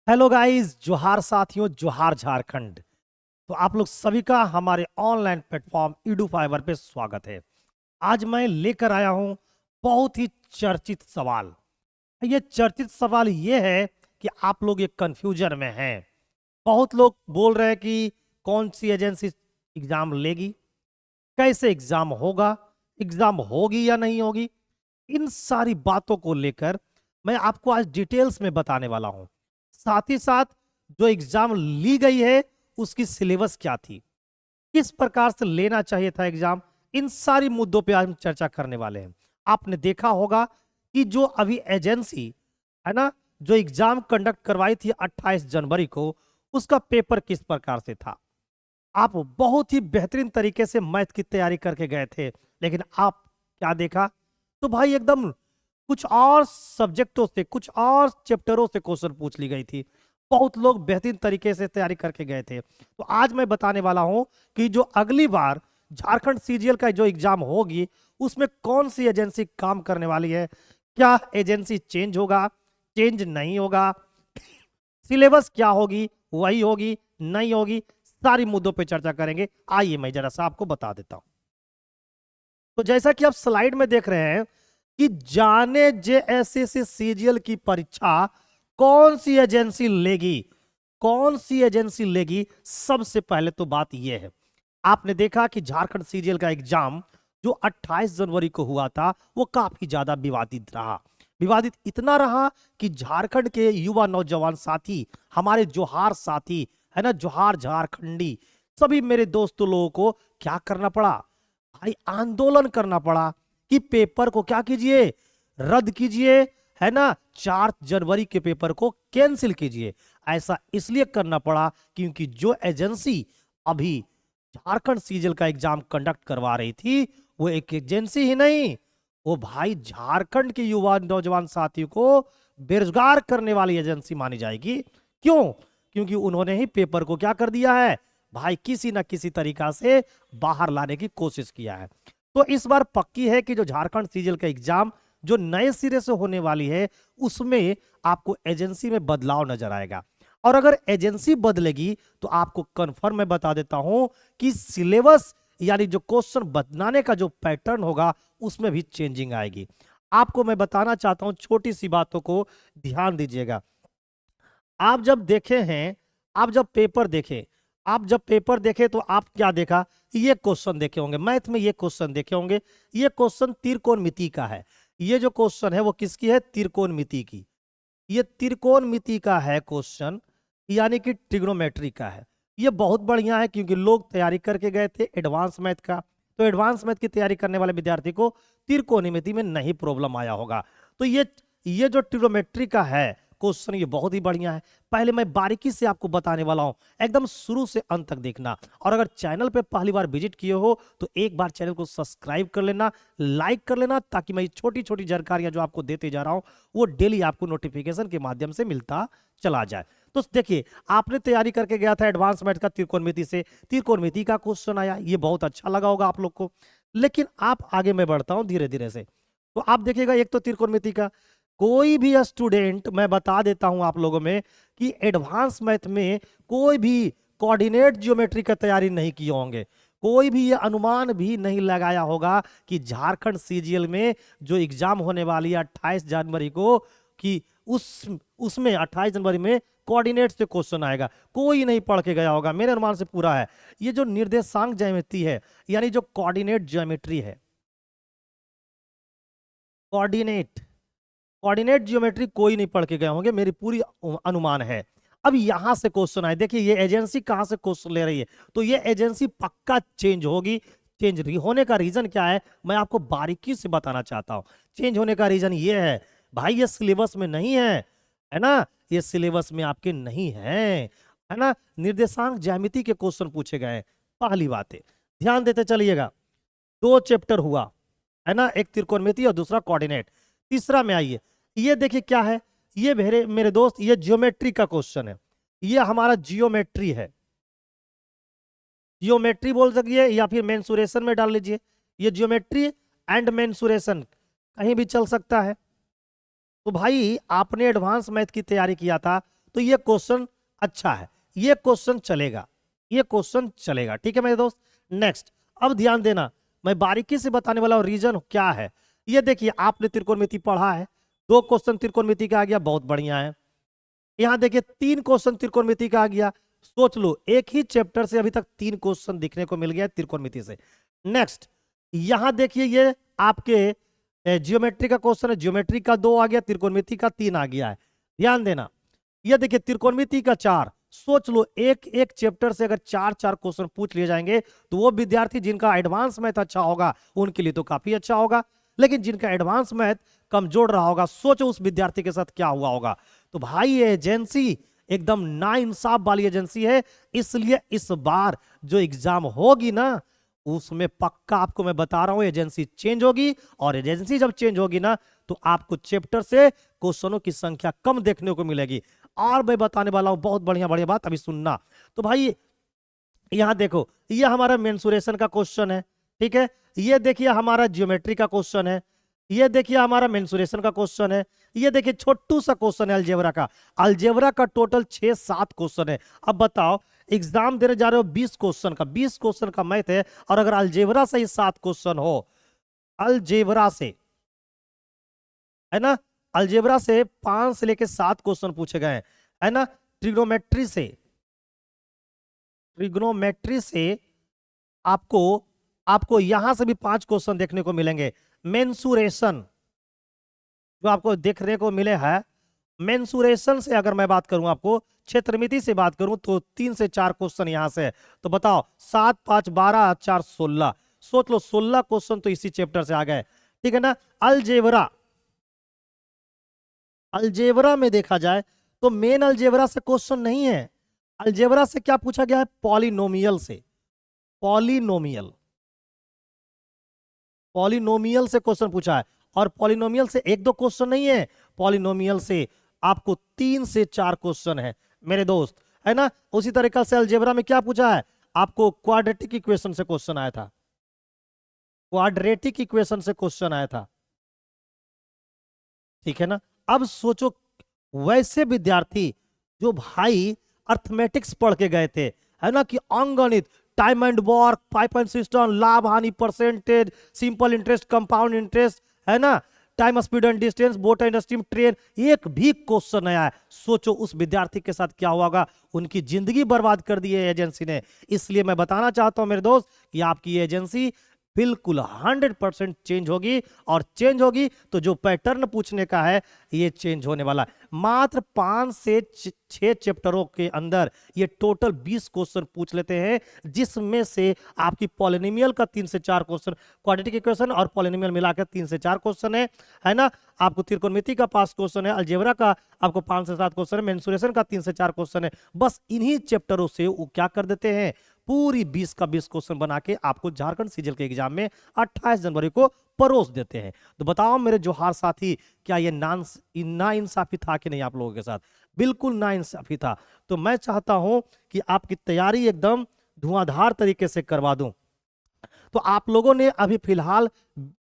Hello guys, जोहार साथियों, जोहार झारखंड। तो आप लोग सभी का हमारे ऑनलाइन प्लेटफॉर्म ईडू फाइबर पे स्वागत है। आज मैं लेकर आया हूं बहुत ही चर्चित सवाल। ये चर्चित सवाल ये है कि आप लोग ये कंफ्यूजन में हैं। बहुत लोग बोल रहे हैं कि कौन सी एजेंसी एग्जाम लेगी, कैसे एग्जाम होगा, एग्जाम होगी या नहीं होगी। इन सारी बातों को लेकर मैं आपको आज डिटेल्स में बताने वाला हूं। साथ ही साथ जो एग्जाम ली गई है उसकी सिलेबस क्या थी, किस प्रकार से लेना चाहिए था एग्जाम, इन सारी मुद्दों पे आज हम चर्चा करने वाले हैं। आपने देखा होगा कि जो अभी एजेंसी है ना, जो एग्जाम कंडक्ट करवाई थी 28 जनवरी को, उसका पेपर किस प्रकार से था। आप बहुत ही बेहतरीन तरीके से मैथ की तैयारी करके गए थे, लेकिन आप क्या देखा, तो भाई एकदम कुछ और सब्जेक्टों से, कुछ और चैप्टरों से क्वेश्चन पूछ ली गई थी। बहुत लोग बेहतरीन तरीके से तैयारी करके गए थे। तो आज मैं बताने वाला हूं कि जो अगली बार झारखंड सीजीएल का जो एग्जाम होगी उसमें कौन सी एजेंसी काम करने वाली है, क्या एजेंसी चेंज होगा, चेंज नहीं होगा, सिलेबस क्या होगी, वही होगी नहीं होगी, सारी मुद्दों पे चर्चा करेंगे। आइए मैं जरा सा आपको बता देता हूं। तो जैसा कि आप स्लाइड में देख रहे हैं कि जाने जेएसएससी सीजीएल की परीक्षा कौन सी एजेंसी लेगी, कौन सी एजेंसी लेगी। सबसे पहले तो बात यह है, आपने देखा कि झारखंड सीजीएल का एग्जाम जो 28 जनवरी को हुआ था वो काफी ज्यादा विवादित रहा। विवादित इतना रहा कि झारखंड के युवा नौजवान साथी, हमारे जोहार साथी है ना, जोहार झारखंडी, सभी मेरे दोस्तों लोगों को क्या करना पड़ा भाई, आंदोलन करना पड़ा कि पेपर को क्या कीजिए, रद्द कीजिए, है ना, 4 जनवरी के पेपर को कैंसिल कीजिए। ऐसा इसलिए करना पड़ा क्योंकि जो एजेंसी अभी झारखंड सीजीएल का एग्जाम कंडक्ट करवा रही थी वो एक एजेंसी ही नहीं, वो भाई झारखंड के युवा नौजवान साथियों को बेरोजगार करने वाली एजेंसी मानी जाएगी। क्यों? क्योंकि उन्होंने ही पेपर को क्या कर दिया है भाई, किसी ना किसी तरीका से बाहर लाने की कोशिश किया है। तो इस बार पक्की है कि जो झारखंड सीजीएल का एग्जाम जो नए सिरे से होने वाली है उसमें आपको एजेंसी में बदलाव नजर आएगा। और अगर एजेंसी बदलेगी तो आपको कंफर्म मैं बता देता हूं कि सिलेबस यानी जो क्वेश्चन बनाने का जो पैटर्न होगा उसमें भी चेंजिंग आएगी। आपको मैं बताना चाहता हूं, छोटी सी बातों को ध्यान दीजिएगा। आप जब देखे हैं, आप जब पेपर देखे, आप जब पेपर देखे तो आप क्या देखा, ये क्वेश्चन देखे होंगे मैथ में, ये क्वेश्चन देखे होंगे। ये क्वेश्चन त्रिकोणमिति का है। ये जो क्वेश्चन है वो किसकी है, त्रिकोणमिति की। ये त्रिकोणमिति का है क्वेश्चन, यानी कि ट्रिग्नोमेट्री का है। ये बहुत बढ़िया है क्योंकि लोग तैयारी करके गए थे एडवांस मैथ का, तो एडवांस मैथ की तैयारी करने वाले विद्यार्थी को त्रिकोणमिति में नहीं प्रॉब्लम आया होगा। तो ये जो ट्रिग्नोमेट्री का है क्वेश्चन, ये बहुत ही बढ़िया है। पहले मैं बारीकी से आपको बताने वाला हूं, एकदम शुरू से अंत तक देखना। और अगर चैनल पे पहली बार विजिट किए हो तो एक बार चैनल को सब्सक्राइब कर लेना, लाइक कर लेना, ताकि मैं छोटी छोटी जानकारियां जो आपको देते जा रहा हूं वो डेली आपको नोटिफिकेशन के माध्यम से मिलता चला जाए। तो देखिए, आपने तैयारी करके गया था एडवांस मैथ का त्रिकोणमिति से, त्रिकोणमिति का क्वेश्चन आया, ये बहुत अच्छा लगा होगा आप लोग को। लेकिन आप आगे मैं बढ़ता हूं धीरे धीरे से। तो आप देखिएगा, एक तो त्रिकोणमिति का, कोई भी स्टूडेंट, मैं बता देता हूं आप लोगों में कि एडवांस मैथ में कोई भी कोऑर्डिनेट ज्योमेट्री का तैयारी नहीं किए होंगे, कोई भी ये अनुमान भी नहीं लगाया होगा कि झारखंड सीजीएल में जो एग्जाम होने वाली है 28 जनवरी को, कि उसमें 28 जनवरी में कोऑर्डिनेट से क्वेश्चन आएगा। कोई नहीं पढ़ के गया होगा, मेरे अनुमान से पूरा है। ये जो निर्देशांक ज्यामिति है, यानी जो कोऑर्डिनेट ज्योमेट्री है, कोऑर्डिनेट कोऑर्डिनेट ज्योमेट्री कोई नहीं पढ़ के गए होंगे, मेरी पूरी अनुमान है। अब यहां से क्वेश्चन आए, देखिए ये एजेंसी कहां से क्वेश्चन ले रही है, तो ये एजेंसी पक्का चेंज होगी। चेंज होने का रीजन क्या है मैं आपको बारीकी से बताना चाहता हूं। चेंज होने का रीजन ये है भाई, ये सिलेबस में नहीं है ना, ये सिलेबस में आपके नहीं है ना। निर्देशांक ज्यामिति के क्वेश्चन पूछे गए हैं, पहली बात है, ध्यान देते चलिएगा। 2 चैप्टर हुआ है ना, एक त्रिकोणमिति और दूसरा कोऑर्डिनेट। तीसरा में आइए, ये देखिए क्या है, ये मेरे मेरे दोस्त, ये ज्योमेट्री का क्वेश्चन है। ये हमारा जियोमेट्री है, जियोमेट्री बोल सकिए या फिर मेंसुरेशन में डाल लीजिए। ये ज्योमेट्री एंड मेंसुरेशन कहीं भी चल सकता है। तो भाई आपने एडवांस मैथ की तैयारी किया था तो ये क्वेश्चन अच्छा है, ये क्वेश्चन चलेगा, ये क्वेश्चन चलेगा। ठीक है मेरे दोस्त। नेक्स्ट, अब ध्यान देना, मैं बारीकी से बताने वाला हूं रीजन क्या है। ये देखिए, आपने त्रिकोणमिति पढ़ा है, 2 क्वेश्चन त्रिकोणमिति का आ गया, बहुत बढ़िया है। यहां देखिए 3 क्वेश्चन त्रिकोणमिति का आ गया। सोच लो, एक ही चैप्टर से अभी तक 3 क्वेश्चन दिखने को मिल गया त्रिकोणमिति से। नेक्स्ट, यहां देखिए ये आपके जियोमेट्री का क्वेश्चन है, जियोमेट्री का 2 आ गया, त्रिकोणमिति का 3 आ गया है। ध्यान देना, ये देखिए त्रिकोणमिति का 4। सोच लो, एक एक चैप्टर से अगर 4-4 क्वेश्चन पूछ लिए जाएंगे तो वो विद्यार्थी जिनका एडवांस मैथ अच्छा होगा उनके लिए तो काफी अच्छा होगा, लेकिन जिनका एडवांस मैथ कमजोर रहा होगा, सोचो उस विद्यार्थी के साथ क्या हुआ होगा। तो भाई ये एजेंसी एकदम नाइंसाफ वाली एजेंसी है, इसलिए इस बार जो एग्जाम होगी ना उसमें पक्का आपको मैं बता रहा हूं एजेंसी चेंज होगी, और एजेंसी जब चेंज होगी ना तो आपको चैप्टर से क्वेश्चनों की संख्या कम देखने को मिलेगी। और मैं बताने वाला हूं बहुत बढ़िया बढ़िया बात, अभी सुनना। तो भाई यहां देखो, ये हमारा मेंसुरेशन का क्वेश्चन है, ठीक है। ये देखिए हमारा ज्योमेट्री का क्वेश्चन है, ये देखिए हमारा मेंसुरेशन का क्वेश्चन है, ये देखिए छोटू सा क्वेश्चन है अलजेब्रा का। अलजेब्रा का टोटल 6-7 क्वेश्चन है। अब बताओ, एग्जाम देने जा रहे हो 20 क्वेश्चन का, 20 क्वेश्चन का मैथ है, और अगर अलजेब्रा से ही 7 क्वेश्चन हो, अलजेब्रा से, है ना, अलजेब्रा से 5 से लेके 7 क्वेश्चन पूछे गए हैं, है ना। ट्रिग्नोमेट्री से, ट्रिग्नोमेट्री से आपको आपको यहां से भी 5 क्वेश्चन देखने को मिलेंगे। मेंसुरेशन जो आपको देखने को मिले हैं, मेंसुरेशन से अगर मैं बात करूं, आपको क्षेत्रमिति से बात करूं, तो 3 से 4 क्वेश्चन यहां से है। तो बताओ, 7, 5, 12, 4, 16, सोच लो 16 क्वेश्चन तो इसी चैप्टर से आ गए, ठीक है ना। अलजेब्रा, अलजेब्रा में देखा जाए तो मेन अलजेब्रा से क्वेश्चन नहीं है। अलजेब्रा से क्या पूछा गया है? पॉलिनोमियल से, पॉलिनोमियल, पॉलिनोमियल से क्वेश्चन पूछा है। और पॉलिनोमियल से 1-2 क्वेश्चन नहीं है, पॉलिनोमियल से आपको 3 से 4 क्वेश्चन है मेरे दोस्त, है ना। उसी तरीके से अलजेब्रा में क्या पूछा है? आपको क्वाड्रेटिक इक्वेशन से क्वेश्चन आया था, क्वाड्रेटिक इक्वेशन से क्वेश्चन आया था, ठीक है ना। अब सोचो, वैसे विद्यार्थी जो भाई अर्थमेटिक्स पढ़ के गए थे, है ना, कि अंकगणित, time and work, 5 point system, लाभ हानि percentage, simple interest, compound interest, है ना, time speed and distance, boat and steam train, एक भी क्वेश्चन आया है। सोचो उस विद्यार्थी के साथ क्या हुआ होगा, उनकी जिंदगी बर्बाद कर दी है एजेंसी ने। इसलिए मैं बताना चाहता हूं मेरे दोस्त कि आपकी एजेंसी बिल्कुल 100% चेंज होगी, और चेंज होगी तो जो पैटर्न पूछने का है ये चेंज होने वाला है। मात्र 5 से 6 चैप्टरों के अंदर ये टोटल 20 क्वेश्चन पूछ लेते हैं, जिसमें से आपकी पॉलिनोमियल का 3 से 4 क्वेश्चन, क्वाड्रेटिक इक्वेशन और पॉलिनोमियल मिलाकर 3 से 4 क्वेश्चन है ना। आपको त्रिकोणमिति का 5 क्वेश्चन है, अलजेब्रा का आपको 5 से 7 क्वेश्चन है, मेंसुरेशन का 3 से 4 क्वेश्चन है। बस इन्हीं चैप्टरों से वो क्या कर देते हैं, पूरी 20 का 20 क्वेश्चन बना के आपको झारखंड सीजीएल के एग्जाम में 28 जनवरी को परोस देते हैं। तो बताओ मेरे जोहार साथी, क्या ये नाइंसाफी था कि नहीं आप लोगों के साथ? बिल्कुल नाइंसाफी था। तो मैं चाहता हूं कि आपकी तैयारी एकदम धुआंधार तरीके से करवा दूं। तो आप लोगों ने अभी फिलहाल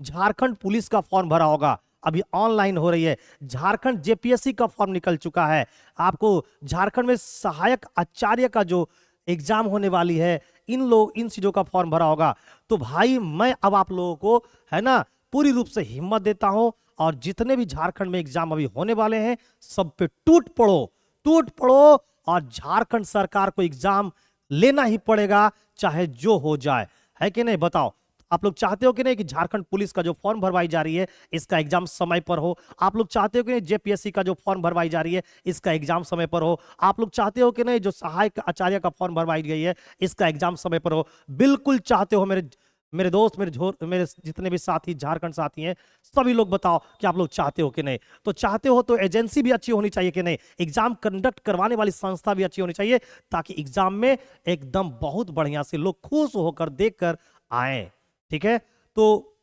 झारखंड पुलिस का फॉर्म भरा होगा, अभी ऑनलाइन हो रही है। झारखंड जेपीएससी का फॉर्म निकल चुका है। आपको झारखंड में सहायक आचार्य का जो एग्जाम होने वाली है, इन चीजों का फॉर्म भरा होगा। तो भाई मैं अब आप लोगों को, है ना, पूरी रूप से हिम्मत देता हूं, और जितने भी झारखंड में एग्जाम अभी होने वाले हैं सब पे टूट पड़ो, टूट पड़ो, और झारखंड सरकार को एग्जाम लेना ही पड़ेगा, चाहे जो हो जाए, है कि नहीं? बताओ, आप लोग चाहते हो कि नहीं कि झारखंड पुलिस का जो फॉर्म भरवाई जा रही है इसका एग्जाम समय पर हो? आप लोग चाहते हो कि नहीं जेपीएससी का जो फॉर्म भरवाई जा रही है इसका एग्जाम समय पर हो? आप लोग चाहते हो कि नहीं जो सहायक आचार्य का फॉर्म भरवाई गई है इसका एग्जाम समय पर हो? बिल्कुल चाहते हो मेरे दोस्त, मेरे जितने भी साथी झारखंड साथी हैं, सभी लोग बताओ कि आप लोग चाहते हो कि नहीं? तो चाहते हो तो एजेंसी भी अच्छी होनी चाहिए कि नहीं, एग्जाम कंडक्ट करवाने वाली संस्था भी अच्छी होनी चाहिए, ताकि एग्जाम में एकदम बहुत बढ़िया से लोग खुश होकर देखकर आए, ठीक है। तो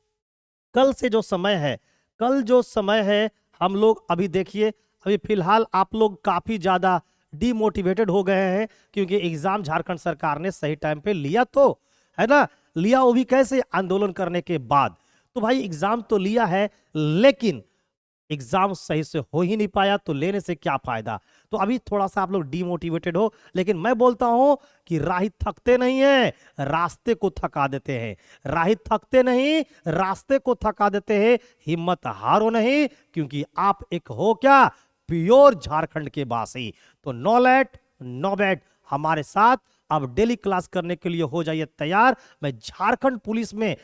कल से जो समय है, कल जो समय है, हम लोग अभी देखिए, अभी फिलहाल आप लोग काफी ज्यादा डिमोटिवेटेड हो गए हैं, क्योंकि एग्जाम झारखंड सरकार ने सही टाइम पे लिया, तो है ना, लिया, वो भी कैसे? आंदोलन करने के बाद। तो भाई एग्जाम तो लिया है, लेकिन एग्जाम सही से हो ही नहीं पाया, तो लेने से क्या फायदा? तो अभी थोड़ा सा आप लोग डिमोटिवेटेड हो, लेकिन मैं बोलता हूं कि राही थकते नहीं है, रास्ते को थका देते हैं। राही थकते नहीं, रास्ते को थका देते हैं। हिम्मत हारो नहीं, क्योंकि आप एक हो क्या, प्योर झारखंड के वासी। तो नो लेट नो बैट, हमारे साथ अब डेली क्लास करने के लिए हो जाइए तैयार। मैं झारखंड पुलिस में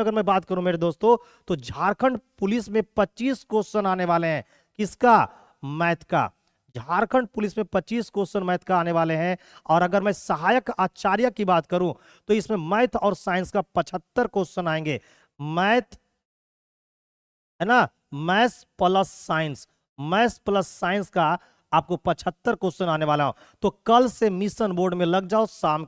अगर मैं बात करूं मेरे दोस्तों, तो झारखंड पुलिस में 25 क्वेश्चन आने वाले हैं। किसका? मैथ का। झारखंड पुलिस में 25 क्वेश्चन मैथ का आने वाले हैं। और अगर मैं सहायक आचार्य की बात करूं, तो इसमें मैथ और साइंस का 75 क्वेश्चन आएंगे। मैथ है ना, मैथ्स प्लस साइंस का आपको 75 क्वेश्चन आने वाला हो। तो कल से मिशन मोड में लग जाओ। शाम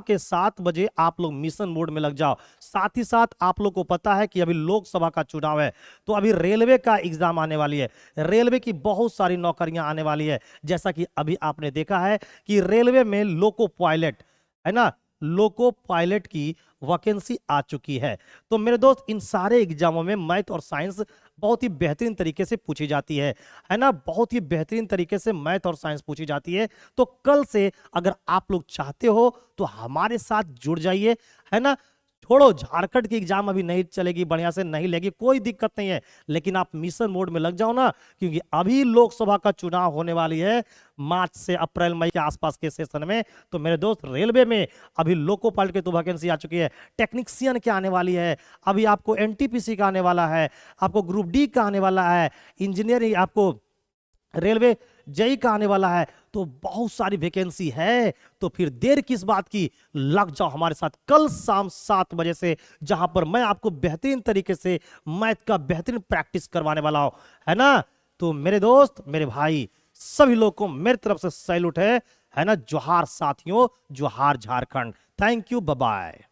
के 7 बजे आप लोग मिशन मोड में लग जाओ। साथ ही साथ आप लोग को पता है कि अभी लोकसभा का चुनाव है, तो अभी रेलवे का एग्जाम आने वाली है। रेलवे की बहुत सारी नौकरियां आने वाली है। जैसा कि अभी आपने देखा है कि रेलवे में लोको पायलट, है ना, लोको पायलट की वैकेंसी आ चुकी है। तो मेरे दोस्त, इन सारे एग्जामों में मैथ और साइंस बहुत ही बेहतरीन तरीके से पूछी जाती है ना, बहुत ही बेहतरीन तरीके से मैथ और साइंस पूछी जाती है। तो कल से अगर आप लोग चाहते हो तो हमारे साथ जुड़ जाइए, है ना। छोड़ो, झारखंड की एग्जाम अभी नहीं चलेगी, बढ़िया से नहीं लेगी, कोई दिक्कत नहीं है, लेकिन आप मिशन मोड में लग जाओ ना, क्योंकि अभी लोकसभा का चुनाव होने वाली है मार्च से अप्रैल मई के आसपास के सेशन में। तो मेरे दोस्त, रेलवे में अभी लोको पायलट की तो वैकेंसी आ चुकी है, टेक्नीशियन की आने वाली है, अभी आपको एनटीपीसी का आने वाला है, आपको ग्रुप डी का आने वाला है, इंजीनियरिंग, आपको रेलवे जेई का आने वाला है। तो बहुत सारी वैकेंसी है। तो फिर देर किस बात की, लग जाओ हमारे साथ कल शाम 7 बजे से, जहां पर मैं आपको बेहतरीन तरीके से मैथ का बेहतरीन प्रैक्टिस करवाने वाला हूं, है ना। तो मेरे दोस्त, मेरे भाई, सभी लोग को मेरी तरफ से सैल्यूट है ना। जोहार साथियों, जोहार Jharkhand. Thank you, bye bye.